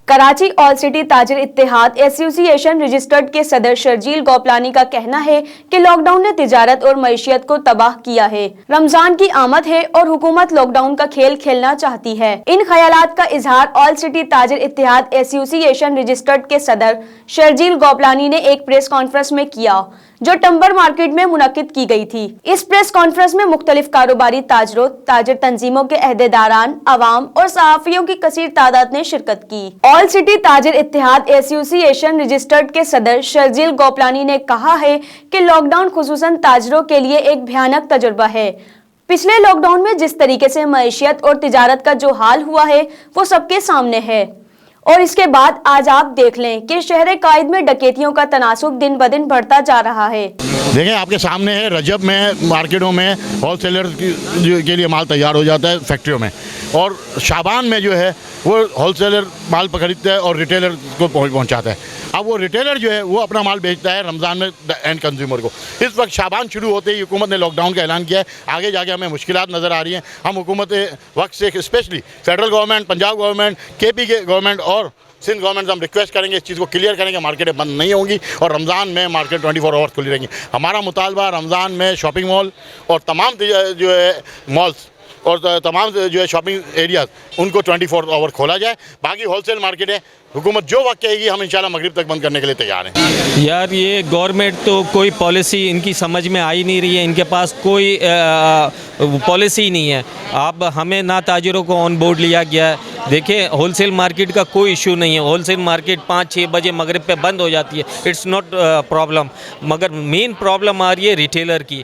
Karachi all city ताजिर इत्तेहाद association registered के सदर शर्जील गोपलानी का कहना है कि लॉकडाउन ने तिजारत और मईशियत को तबाह किया है। रमजान की आमद है और हुकूमत लॉकडाउन का खेल खेलना चाहती है। इन ख्यालात का इजहार ऑल सिटी ताजिर इत्तेहाद एसोसिएशन रजिस्टर्ड के सदर शर्जील गोपलानी ने एक प्रेस कॉन्फ्रेंस में किया, जो टम्बर मार्केट में मुनक्किद की गई थी। इस प्रेस कॉन्फ्रेंस में मुख्तलिफ कारोबारी ताजरों, ताजिर तंजीमों के अहदेदारान, अवाम और सहाफियों की कसीर तादाद ने शिरकत की। ऑल सिटी ताजिर इत्तेहाद एसोसिएशन रजिस्टर्ड के सदर शर्जील गोपलानी ने कहा है कि लॉकडाउन खुसूसन ताजरों के लिए एक भयानक तजुर्बा है। पिछले लॉकडाउन में जिस तरीके से मईशियत और तिजारत का जो हाल हुआ है वो सबके सामने है, और इसके बाद आज आप देख लें कि शहर कायद में डकैतियों का तनासुब दिन ब दिन बढ़ता जा रहा है। देखें, आपके सामने है, रजब में मार्केटों में होलसेलर के लिए माल तैयार हो जाता है फैक्ट्रियों में, और शाबान में जो है वो होलसेलर माल पकड़ता है और रिटेलर को पहुंचाता है। अब वो रिटेलर जो है वो अपना माल बेचता है रमज़ान में एंड कंज्यूमर को। इस वक्त शाबान शुरू होते ही हुकूमत ने लॉकडाउन का ऐलान किया है। आगे जाके हमें मुश्किलात नज़र आ रही हैं। हम हुकूमत वक्त से specially federal government, Punjab government, KP के गवर्नमेंट और सिंध गवर्नमेंट से हम रिक्वेस्ट करेंगे, इस चीज़ को क्लियर करेंगे, मार्केटें बंद नहीं होंगी और रमज़ान में मार्केट 24 आवर्स खुली रहेंगी। हमारा मुतालबा रमज़ान में शॉपिंग मॉल और तमाम जो है मॉल्स और तमाम जो है शॉपिंग एरियाज उनको 24 आवर खोला जाए। बाकी होलसेल मार्केट है, हुकूमत जो वक्त कहेगी हम इंशाल्लाह मगरिब तक बंद करने के लिए तैयार हैं। यार, ये गवर्नमेंट तो कोई पॉलिसी इनकी समझ में आई नहीं रही है, इनके पास कोई पॉलिसी नहीं है। अब हमें ना ताजिरों को ऑन बोर्ड लिया गया है। देखिए, होलसेल मार्केट का कोई इशू नहीं है। होलसेल मार्केट 5-6 बजे मगरिब पे बंद हो जाती है, इट्स नॉट प्रॉब्लम। मगर मेन प्रॉब्लम आ रही है रिटेलर की,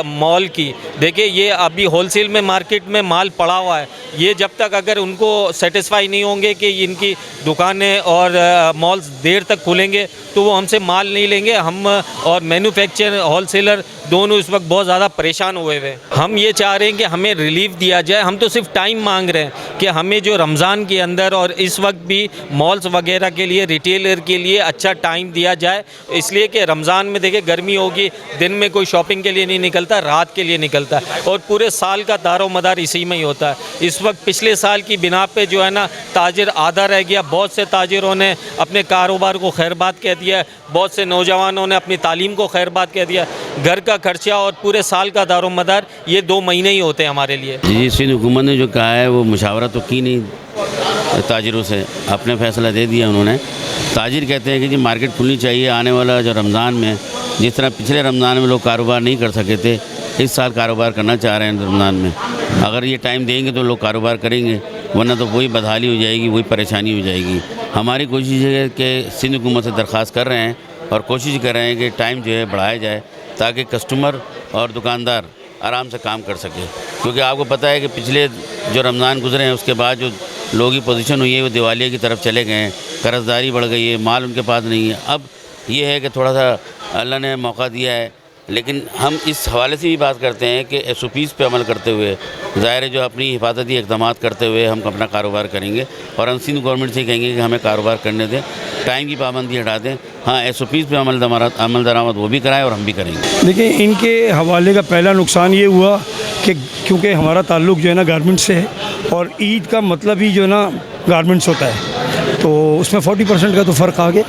मॉल की। देखिए, ये अभी होलसेल में मार्केट में माल पड़ा हुआ है, ये जब तक अगर उनको सेटिस्फाई नहीं होंगे कि इनकी दुकानें और मॉल्स देर तक खुलेंगे तो वो हमसे माल नहीं लेंगे। हम और मैन्युफैक्चरर, होलसेलर दोनों इस वक्त बहुत ज़्यादा परेशान हुए हुए। हम ये चाह रहे हैं कि हमें रिलीफ दिया जाए। हम तो सिर्फ टाइम मांग रहे हैं कि हमें जो रमज़ान के अंदर और इस वक्त भी मॉल्स वगैरह के लिए, रिटेलर के लिए अच्छा टाइम दिया जाए। इसलिए कि रमज़ान में देखिए गर्मी होगी, दिन में कोई शॉपिंग के लिए नहीं निकलता, रात के लिए निकलता है, और पूरे साल का दारो मदार इसी में ही होता है। इस वक्त पिछले साल की बिना पे जो है ना, ताजिर आधा रह गया। बहुत से ताजिरों ने अपने कारोबार को खैरबाद कह दिया, बहुत से नौजवानों ने अपनी तालीम को खैरबाद कह दिया। घर का खर्चा और पूरे साल का दारो मदार ये 2 महीने ही होते हैं हमारे लिए। जी, सिंध हुकूमत ने जो कहा है वो मुशावरा तो की नहीं ताजिरों से, अपने फैसला दे दिया उन्होंने। ताजिर कहते हैं कि जी मार्केट खुलनी चाहिए। आने वाला जो रमज़ान में, जिस तरह पिछले रमज़ान में लोग कारोबार नहीं कर सके थे, इस साल कारोबार करना चाह रहे हैं रमज़ान में। अगर ये टाइम देंगे तो लोग कारोबार करेंगे, वरना तो वही बदहाली हो जाएगी, वही परेशानी हो जाएगी। हमारी कोशिश है कि सिंध हुकूमत से दरख्वास्त कर रहे हैं और कोशिश कर रहे हैं कि टाइम जो है बढ़ाया जाए ताकि कस्टमर और दुकानदार आराम से काम कर सके। क्योंकि आपको पता है कि पिछले जो रमज़ान गुजरे हैं उसके बाद जो लोगों की पोजीशन हुई है वो दिवालिया की तरफ चले गए हैं, कर्जदारी बढ़ गई है, माल उनके पास नहीं है। अब ये है कि थोड़ा सा अल्लाह ने मौका दिया है, लेकिन हम इस हवाले से भी बात करते हैं कि SOPs पे अमल करते हुए, ज़ाहिर है जो अपनी हिफाजती इक़दाम करते हुए हम अपना कारोबार करेंगे। और हम सिंध गवर्नमेंट से कहेंगे कि हमें कारोबार करने दें, टाइम की पाबंदी हटा दें। हाँ, SOPs पे अमल दरामद वो भी कराएं और हम भी करेंगे। देखिए, इनके हवाले का पहला नुकसान ये हुआ कि क्योंकि हमारा ताल्लुक़ जो है ना गारमेंट से है, और ईद का मतलब ही जो है ना गारमेंट्स होता है, तो उसमें 40% का तो फ़र्क आ गया।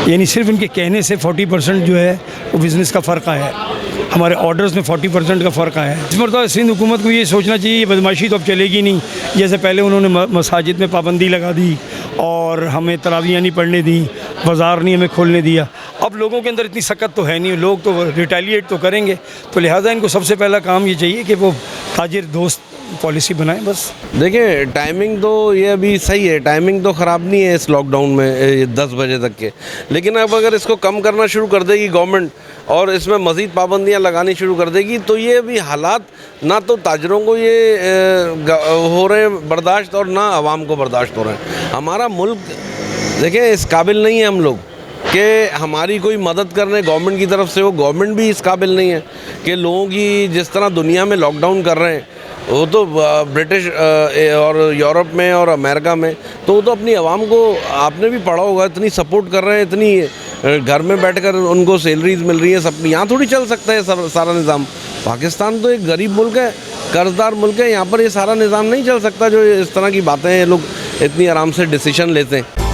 यानी सिर्फ इनके कहने से 40% जो है वो बिज़नेस का फ़र्क आया है। हमारे ऑर्डर्स में 40% का फ़र्क आया है। इस मरतबा सिंध हुकूमत को ये सोचना चाहिए, ये बदमाशी तो अब चलेगी नहीं। जैसे पहले उन्होंने मसाजिद में पाबंदी लगा दी और हमें तरावियाँ नहीं पढ़ने दी, बाज़ार नहीं हमें खोलने दिया। अब लोगों के अंदर इतनी सख्त तो है नहीं, लोग तो रिटेलिएट तो करेंगे। तो लिहाजा इनको सबसे पहला काम ये चाहिए कि वो ताजिर दोस्त पॉलिसी बनाएं बस। देखिए, टाइमिंग तो ये अभी सही है, टाइमिंग तो ख़राब नहीं है इस लॉकडाउन में 10 बजे तक के। लेकिन अब अगर इसको कम करना शुरू कर देगी गवर्नमेंट और इसमें मज़ीद पाबंदियां लगानी शुरू कर देगी, तो ये अभी हालात ना तो ताजरों को ये हो रहे हैं बर्दाश्त और ना आवाम को बर्दाश्त हो रहे हैं। हमारा मुल्क देखिए इस काबिल नहीं है हम लोग कि हमारी कोई मदद करने गवर्नमेंट की तरफ से हो। गवर्नमेंट भी इस काबिल नहीं है कि लोगों की जिस तरह दुनिया में लॉकडाउन कर रहे हैं, वो तो ब्रिटिश और यूरोप में और अमेरिका में, तो वो तो अपनी आवाम को, आपने भी पढ़ा होगा, इतनी सपोर्ट कर रहे हैं, इतनी घर में बैठकर उनको सैलरीज मिल रही है सब। यहाँ थोड़ी चल सकता है सारा निज़ाम। पाकिस्तान तो एक गरीब मुल्क है, कर्जदार मुल्क है, यहाँ पर ये सारा निज़ाम नहीं चल सकता जो इस तरह की बातें हैं लोग इतनी आराम से डिसीजन लेते हैं।